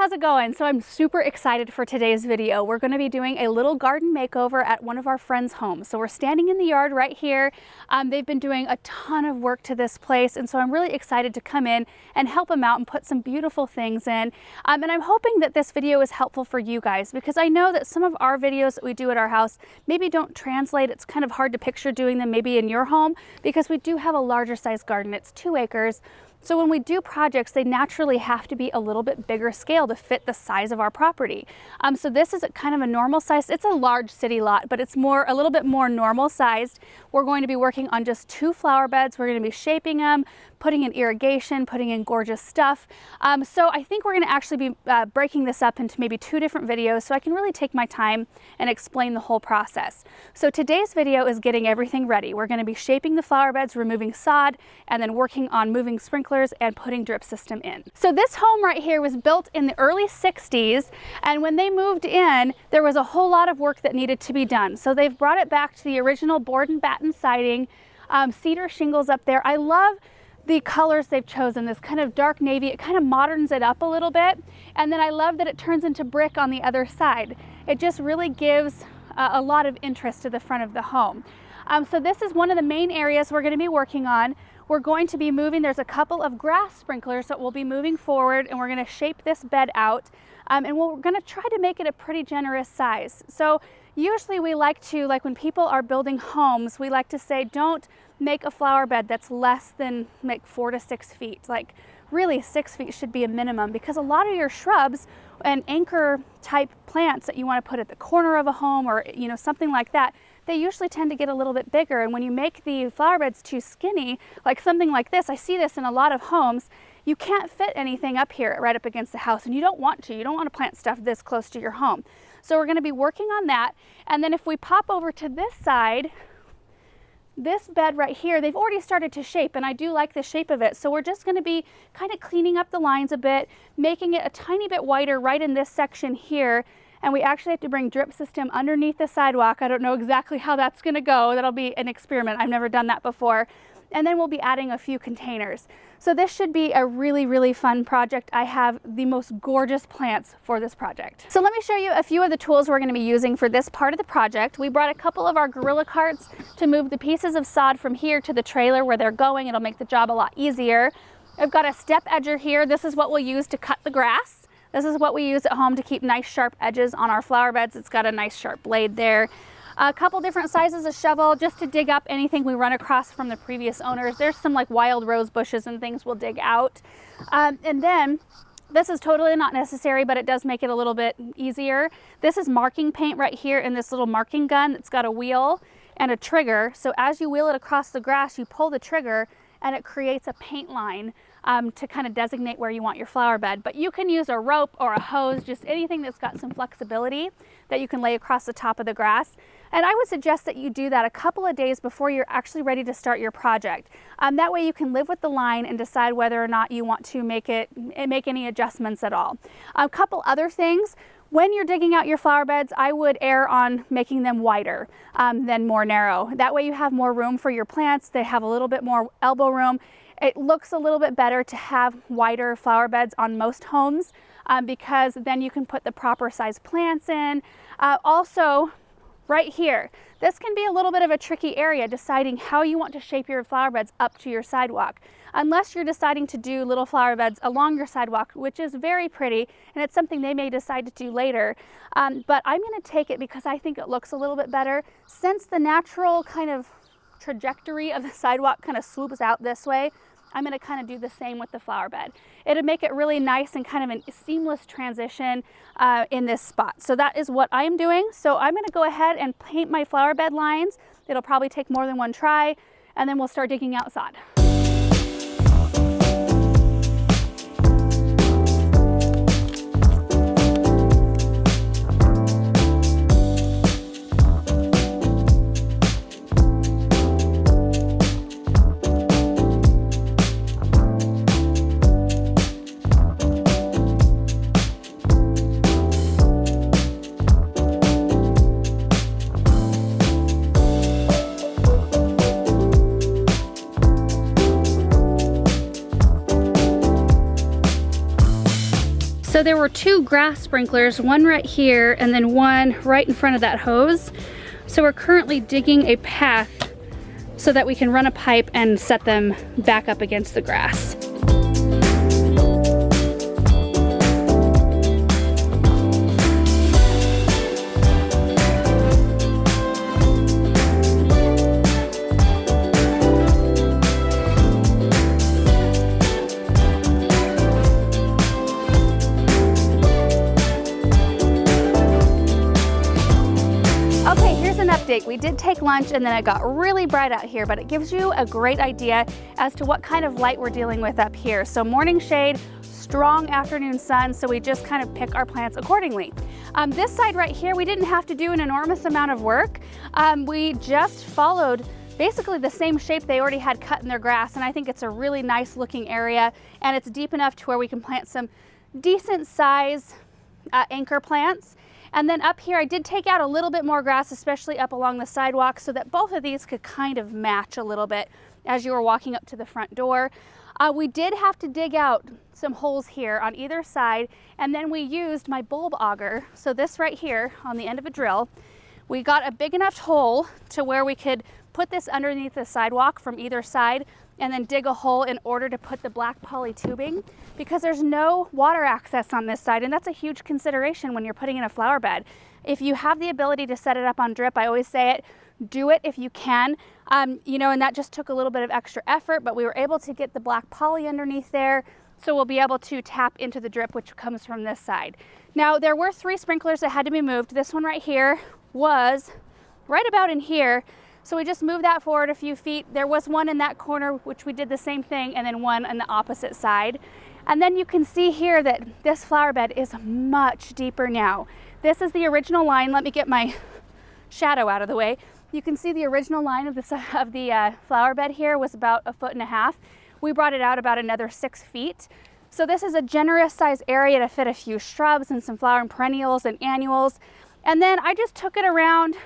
how's it going? So I'm super excited for today's video. We're going to be doing a little garden makeover at one of our friends' homes. So we're standing in the yard right here. They've been doing a ton of work to this place, and so I'm really excited to come in and help them out and put some beautiful things in. And I'm hoping that this video is helpful for you guys, because I know that some of our videos that we do at our house maybe don't translate. It's kind of hard to picture doing them maybe in your home, because we do have a larger size garden. It's 2 acres. So when we do projects, they naturally have to be a little bit bigger scale to fit the size of our property. So this is kind of a normal size. It's a large city lot, but it's a little bit more normal sized. We're going to be working on just 2 flower beds. We're going to be shaping them, putting in irrigation, putting in gorgeous stuff. So I think we're going to actually be breaking this up into maybe 2 different videos so I can really take my time and explain the whole process. So today's video is getting everything ready. We're going to be shaping the flower beds, removing sod, and then working on moving sprinklers and putting drip system in. So this home right here was built in the early 60s, and when they moved in, there was a whole lot of work that needed to be done. So they've brought it back to the original board and batten siding, cedar shingles up there. I love the colors they've chosen, this kind of dark navy. It kind of moderns it up a little bit, and then I love that it turns into brick on the other side. It just really gives a lot of interest to the front of the home. So this is one of the main areas we're going to be working on. We're going to be moving, there's a couple of grass sprinklers that we'll be moving forward, and we're going to shape this bed out, and we're going to try to make it a pretty generous size. So usually we like when people are building homes, we like to say don't make a flower bed that's less than like 4 to 6 feet. Like really 6 feet should be a minimum, because a lot of your shrubs and anchor type plants that you want to put at the corner of a home, or something like that, they usually tend to get a little bit bigger. And when you make the flower beds too skinny, like something like this, I see this in a lot of homes, you can't fit anything up here right up against the house, and you don't want to plant stuff this close to your home. So we're going to be working on that. And then if we pop over to this side, this bed right here, they've already started to shape, and I do like the shape of it. So we're just going to be kind of cleaning up the lines a bit, making it a tiny bit wider right in this section here. And we actually have to bring drip system underneath the sidewalk. I don't know exactly how that's going to go. That'll be an experiment. I've never done that before. And then we'll be adding a few containers. So this should be a really, really fun project. I have the most gorgeous plants for this project. So let me show you a few of the tools we're going to be using for this part of the project. We brought a couple of our gorilla carts to move the pieces of sod from here to the trailer where they're going. It'll make the job a lot easier. I've got a step edger here. This is what we'll use to cut the grass. This is what we use at home to keep nice sharp edges on our flower beds. It's got a nice sharp blade there. A couple different sizes of shovel just to dig up anything we run across from the previous owners. There's some like wild rose bushes and things we'll dig out. And then this is totally not necessary, but it does make it a little bit easier. This is marking paint right here in this little marking gun that's got a wheel and a trigger. So as you wheel it across the grass, you pull the trigger and it creates a paint line to kind of designate where you want your flower bed. But you can use a rope or a hose, just anything that's got some flexibility that you can lay across the top of the grass. And I would suggest that you do that a couple of days before you're actually ready to start your project. That way you can live with the line and decide whether or not you want to make any adjustments at all. A couple other things. When you're digging out your flower beds, I would err on making them wider than more narrow. That way you have more room for your plants. They have a little bit more elbow room. It looks a little bit better to have wider flower beds on most homes because then you can put the proper size plants in. Also, right here, this can be a little bit of a tricky area, deciding how you want to shape your flower beds up to your sidewalk. Unless you're deciding to do little flower beds along your sidewalk, which is very pretty, and it's something they may decide to do later. But I'm going to take it because I think it looks a little bit better. Since the natural kind of trajectory of the sidewalk kind of swoops out this way, I'm going to kind of do the same with the flower bed. It'll make it really nice and kind of a seamless transition in this spot. So that is what I'm doing. So I'm going to go ahead and paint my flower bed lines. It'll probably take more than one try, and then we'll start digging out sod. there were 2 grass sprinklers, one right here and then one right in front of that hose. So we're currently digging a path so that we can run a pipe and set them back up against the grass. We did take lunch and then it got really bright out here, but it gives you a great idea as to what kind of light we're dealing with up here. So morning shade, strong afternoon sun, so we just kind of pick our plants accordingly. This side right here, we didn't have to do an enormous amount of work. We just followed basically the same shape they already had cut in their grass, and I think it's a really nice looking area, and it's deep enough to where we can plant some decent size anchor plants. And then up here, I did take out a little bit more grass, especially up along the sidewalk, so that both of these could kind of match a little bit as you were walking up to the front door. We did have to dig out some holes here on either side, and then we used my bulb auger. So this right here on the end of a drill, we got a big enough hole to where we could put this underneath the sidewalk from either side and then dig a hole in order to put the black poly tubing, because there's no water access on this side, and that's a huge consideration when you're putting in a flower bed. If you have the ability to set it up on drip, I always say it, do it if you can. You know, and that just took a little bit of extra effort, but we were able to get the black poly underneath there, so we'll be able to tap into the drip, which comes from this side. Now, there were 3 sprinklers that had to be moved. This one right here was right about in here, so we just moved that forward a few feet. There was one in that corner, which we did the same thing, and then one on the opposite side. And then you can see here that this flower bed is much deeper now. This is the original line. Let me get my shadow out of the way. You can see the original line of the flower bed here was about 1.5 feet. We brought it out about another 6 feet. So this is a generous size area to fit a few shrubs and some flowering perennials and annuals. And then I just took it around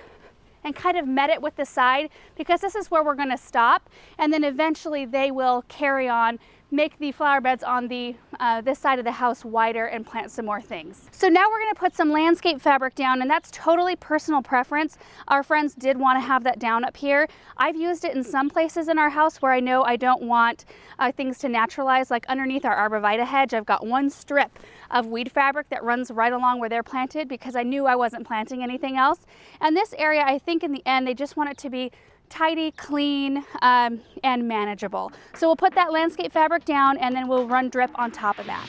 and kind of met it with the side, because this is where we're going to stop, and then eventually they will carry on, make the flower beds on the this side of the house wider and plant some more things. So now we're going to put some landscape fabric down, and that's totally personal preference. Our friends did want to have that down up here. I've used it in some places in our house where I know I don't want things to naturalize, like underneath our arborvitae hedge. I've got one strip of weed fabric that runs right along where they're planted, because I knew I wasn't planting anything else. And this area, I think in the end, they just want it to be tidy, clean, and manageable. So we'll put that landscape fabric down, and then we'll run drip on top of that.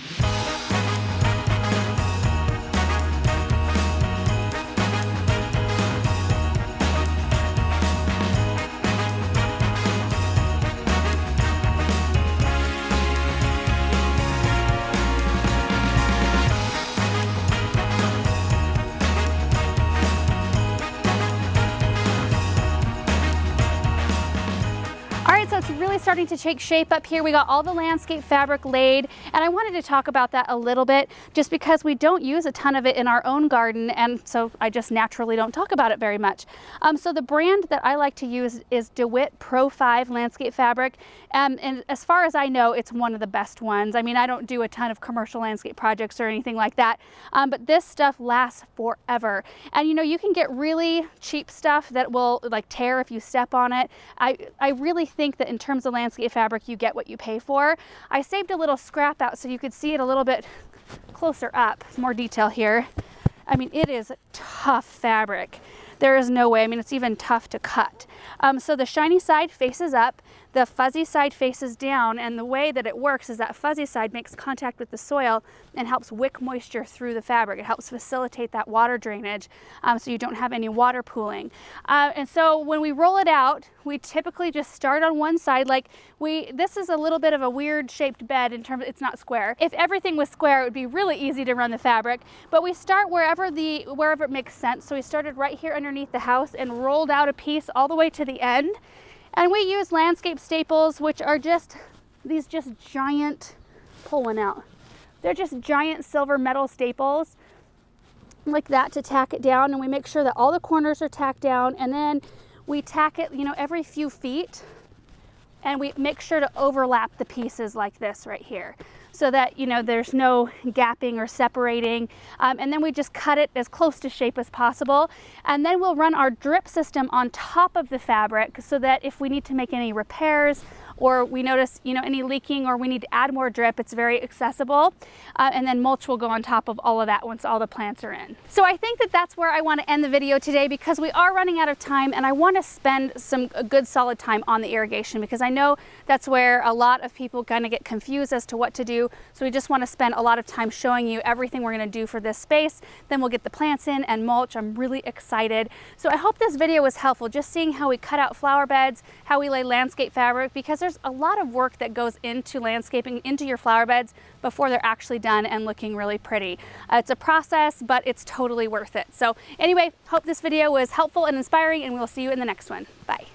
So it's really starting to take shape up here. We got all the landscape fabric laid, and I wanted to talk about that a little bit just because we don't use a ton of it in our own garden, and so I just naturally don't talk about it very much. So the brand that I like to use is DeWitt Pro 5 landscape fabric, and as far as I know, it's one of the best ones. I mean, I don't do a ton of commercial landscape projects or anything like that, but this stuff lasts forever. And you know, you can get really cheap stuff that will like tear if you step on it. I really think that in terms of landscape fabric, you get what you pay for. I saved a little scrap out so you could see it a little bit closer up, more detail here. I mean, it is tough fabric. There is no way, I mean, it's even tough to cut. So the shiny side faces up, the fuzzy side faces down, and the way that it works is that fuzzy side makes contact with the soil and helps wick moisture through the fabric. It helps facilitate that water drainage, so you don't have any water pooling. And so when we roll it out, we typically just start on one side. Like this is a little bit of a weird shaped bed in terms of it's not square. If everything was square, it would be really easy to run the fabric, but we start wherever it makes sense. So we started right here underneath the house and rolled out a piece all the way to the end. And we use landscape staples, which are just these giant, pull one out. They're just giant silver metal staples like that to tack it down. And we make sure that all the corners are tacked down, and then we tack it, you know, every few feet. and we make sure to overlap the pieces like this right here, so that, you know, there's no gapping or separating. And then we just cut it as close to shape as possible. And then we'll run our drip system on top of the fabric so that if we need to make any repairs, or we notice, you know, any leaking, or we need to add more drip, it's very accessible. And then mulch will go on top of all of that once all the plants are in. So I think that that's where I want to end the video today, because we are running out of time and I want to spend a good solid time on the irrigation, because I know that's where a lot of people kind of get confused as to what to do. So we just want to spend a lot of time showing you everything we're going to do for this space. Then we'll get the plants in and mulch. I'm really excited. So I hope this video was helpful, just seeing how we cut out flower beds, how we lay landscape fabric, because there's a lot of work that goes into landscaping, into your flower beds before they're actually done and looking really pretty. It's a process, but it's totally worth it. So anyway, hope this video was helpful and inspiring, and we'll see you in the next one. Bye.